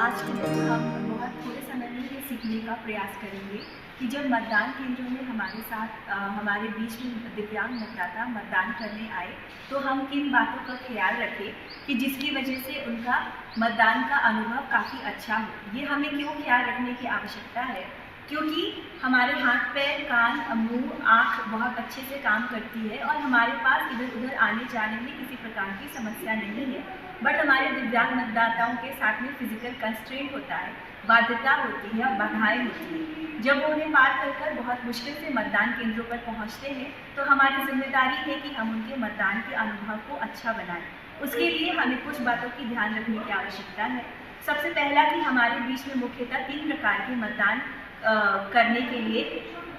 Last में हम बहुत थोड़े समय में ये सीखने का प्रयास करेंगे कि जब मतदान केंद्रों में हमारे साथ हमारे बीच में दिव्यांग मतदाता मतदान करने आए तो हम किन बातों का ख्याल रखें कि जिसकी वजह से उनका मतदान का अनुभव काफ़ी अच्छा हो। ये हमें क्यों ख्याल रखने की आवश्यकता है? क्योंकि हमारे हाथ पैर कान मुंह आँख बहुत अच्छे से काम करती है और हमारे पास इधर उधर आने जाने में किसी प्रकार की समस्या नहीं है। बट हमारे दिव्यांग मतदाताओं के साथ में फिजिकल कंस्ट्रेंट होता है, बाध्यता होती है और बाधाएं होती हैं। जब वो उन्हें पार कर बहुत मुश्किल से मतदान केंद्रों पर पहुंचते हैं तो हमारी जिम्मेदारी है कि हम उनके मतदान के अनुभव को अच्छा बनाएं। उसके लिए हमें कुछ बातों की ध्यान रखने की आवश्यकता है। सबसे पहला कि हमारे बीच में मुख्यतः 3 प्रकार के मतदान करने के लिए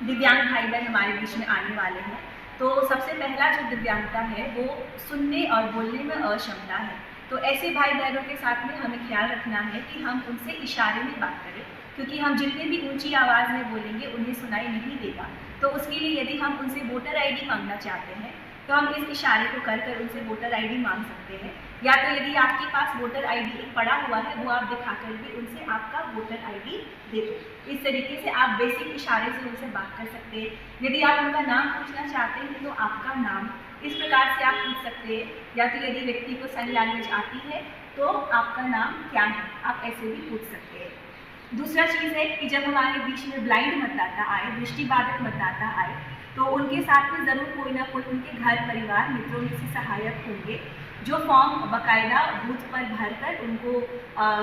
दिव्यांग भाई बहन हमारे बीच में आने वाले हैं। तो सबसे पहला जो दिव्यांगता है वो सुनने और बोलने में अक्षमता है। तो ऐसे भाई बहनों के साथ में हमें ख्याल रखना है कि हम उनसे इशारे में बात करें, क्योंकि हम जितने भी ऊंची आवाज़ में बोलेंगे उन्हें सुनाई नहीं देगा। तो उसके लिए यदि हम उनसे वोटर आईडी मांगना चाहते हैं तो हम इस इशारे को कर उनसे वोटर आईडी मांग सकते हैं। या तो यदि आपके पास वोटर आईडी पड़ा हुआ है वो आप दिखाकर भी उनसे आपका वोटर आईडी दे दो। इस तरीके से आप बेसिक इशारे से उनसे बात कर सकते हैं। यदि आप उनका नाम पूछना चाहते हैं तो आपका नाम इस प्रकार से आप पूछ सकते हैं। या तो यदि व्यक्ति को साइन लैंग्वेज आती है तो आपका नाम क्या है, आप ऐसे भी पूछ सकते हैं। दूसरा चीज़ है कि जब हमारे बीच में ब्लाइंड मतदाता आए, दृष्टिबाधित मतदाता आए, तो उनके साथ में ज़रूर कोई ना कोई उनके घर परिवार मित्रों में से सहायक होंगे जो फॉर्म बाकायदा बूथ पर भरकर उनको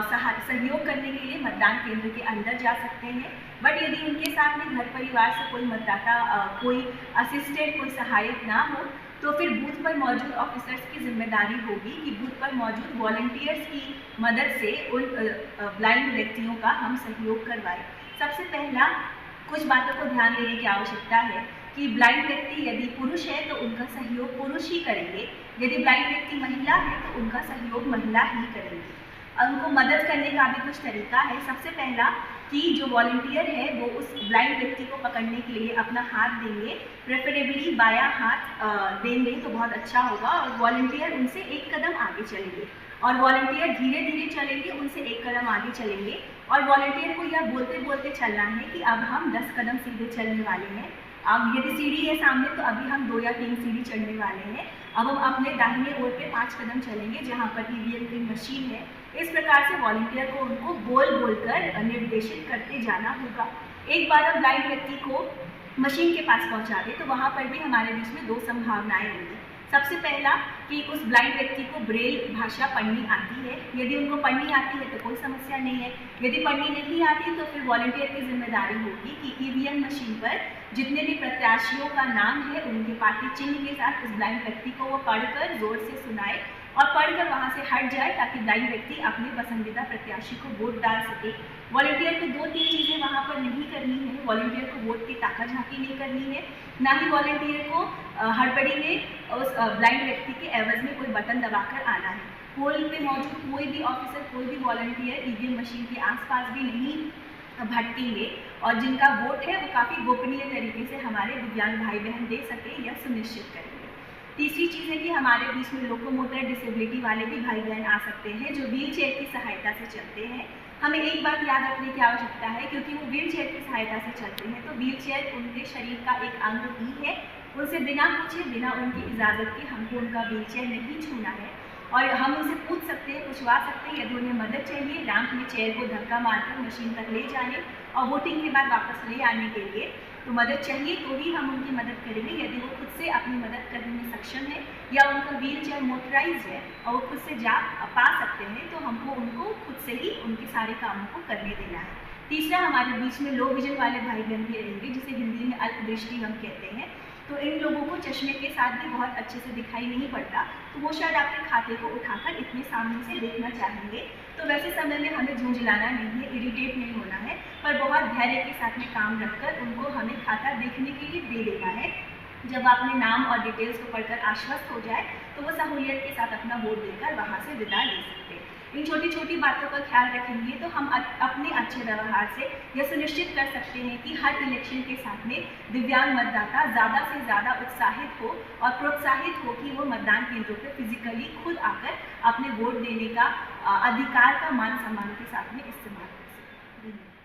सहयोग करने के लिए मतदान केंद्र के अंदर जा सकते हैं। बट यदि उनके साथ में घर परिवार से कोई मतदाता कोई असिस्टेंट कोई सहायक ना हो तो फिर बूथ पर मौजूद ऑफिसर्स की जिम्मेदारी होगी कि बूथ पर मौजूद वॉलंटियर्स की मदद से उन ब्लाइंड व्यक्तियों का हम सहयोग करवाएं। सबसे पहला कुछ बातों को ध्यान देने की आवश्यकता है कि ब्लाइंड व्यक्ति यदि पुरुष है तो उनका सहयोग पुरुष ही करेंगे, यदि ब्लाइंड व्यक्ति महिला है तो उनका सहयोग महिला ही करेंगे। उनको मदद करने का भी कुछ तरीका है। सबसे पहला कि जो वॉलंटियर है वो उस ब्लाइंड व्यक्ति को पकड़ने के लिए अपना हाथ देंगे, प्रेफरेबली बायां हाथ देंगे तो बहुत अच्छा होगा, और वॉलंटियर उनसे एक कदम आगे चलेंगे और वॉलंटियर धीरे धीरे चलेंगे, उनसे एक कदम आगे चलेंगे और वॉलंटियर को यह बोलते बोलते चलना है कि अब हम 10 कदम सीधे चलने वाले हैं। अब यदि सीढ़ी है सामने तो अभी हम 2 या 3 सीढ़ी चढ़ने वाले हैं। अब हम अपने दाहिने ओर पे 5 कदम चलेंगे जहाँ पर ईवीएम की मशीन है। इस प्रकार से वॉलंटियर को उनको बोल कर निर्देशित करते जाना होगा। एक बार हम ब्लाइंड व्यक्ति को मशीन के पास पहुँचा दें तो वहाँ पर भी हमारे बीच में 2 संभावनाएं होंगी। सबसे पहला कि उस ब्लाइंड व्यक्ति को ब्रेल भाषा पढ़नी आती है। यदि उनको पढ़नी आती है तो कोई समस्या नहीं है। यदि पढ़नी नहीं आती तो फिर वॉलंटियर की जिम्मेदारी होगी कि ईवीएम मशीन पर जितने भी प्रत्याशियों का नाम है उनके पार्टी चिन्ह के साथ उस ब्लाइंड व्यक्ति को वो पढ़कर जोर से सुनाए और पढ़कर वहाँ से हट जाए ताकि ब्लाइंड व्यक्ति अपने पसंदीदा प्रत्याशी को वोट डाल सके। वॉलंटियर को 2-3 चीज़ें वहाँ पर नहीं करनी है। वॉलंटियर को वोट की ताका झांकी नहीं करनी है, ना ही वॉलंटियर को हड़बड़ी में उस ब्लाइंड व्यक्ति के एवज में कोई बटन दबाकर आना है। पोल पे मौजूद कोई भी ऑफिसर कोई भी वॉलंटियर ईवीएम मशीन के आसपास भी नहीं भटकेंगे और जिनका वोट है वो काफ़ी गोपनीय तरीके से हमारे दिव्यांग भाई बहन दे सके यह सुनिश्चित करेंगे। तीसरी चीज़ है कि हमारे बीच में लोकोमोटर डिसेबिलिटी वाले भी भाई बहन आ सकते हैं जो व्हील चेयर की सहायता से चलते हैं। हमें एक बात याद रखने की आवश्यकता है, क्योंकि वो व्हील चेयर की सहायता से चलते हैं तो व्हील चेयर उनके शरीर का एक अंग ही है। उनसे बिना पूछे बिना उनकी इजाज़त के हमको उनका व्हील चेयर नहीं छूना है और हम उनसे पूछ सकते हैं, पूछवा सकते हैं। यदि उन्हें मदद चाहिए रैंप में चेयर को धक्का मारकर मशीन तक ले जाने और वोटिंग के बाद वापस ले आने के लिए तो मदद चाहिए तो ही हम उनकी मदद करेंगे। यदि वो खुद से अपनी मदद करने में सक्षम है या उनका व्हील चेयर मोटराइज है और वो खुद से जा पा सकते हैं तो हमको उनको खुद से ही उनके सारे कामों को करने देना है। तीसरा, हमारे बीच में लो विजन वाले भाई बहन भी रहेंगे जिसे हिंदी में अल्पदृष्टि हम कहते हैं। तो इन लोगों को चश्मे के साथ भी बहुत अच्छे से दिखाई नहीं पड़ता तो वो शायद आपके खाते को उठाकर इतने सामने से देखना चाहेंगे। तो वैसे समय में हमें झुंझलाना नहीं है, इरिटेट नहीं होना है, पर बहुत धैर्य के साथ में काम रखकर उनको हमें खाता देखने के लिए दे देना है। जब आपने नाम और डिटेल्स को पढ़कर आश्वस्त हो जाए तो वो सहूलियत के साथ अपना वोट देकर वहाँ से विदा ले सकते हैं। इन छोटी छोटी बातों का ख्याल रखेंगे तो हम अपने अच्छे व्यवहार से यह सुनिश्चित कर सकते हैं कि हर इलेक्शन के साथ में दिव्यांग मतदाता ज़्यादा से ज़्यादा उत्साहित हो और प्रोत्साहित हो कि वो मतदान केंद्रों पर फिजिकली खुद आकर अपने वोट देने का अधिकार का मान सम्मान के साथ में इस्तेमाल कर सकें।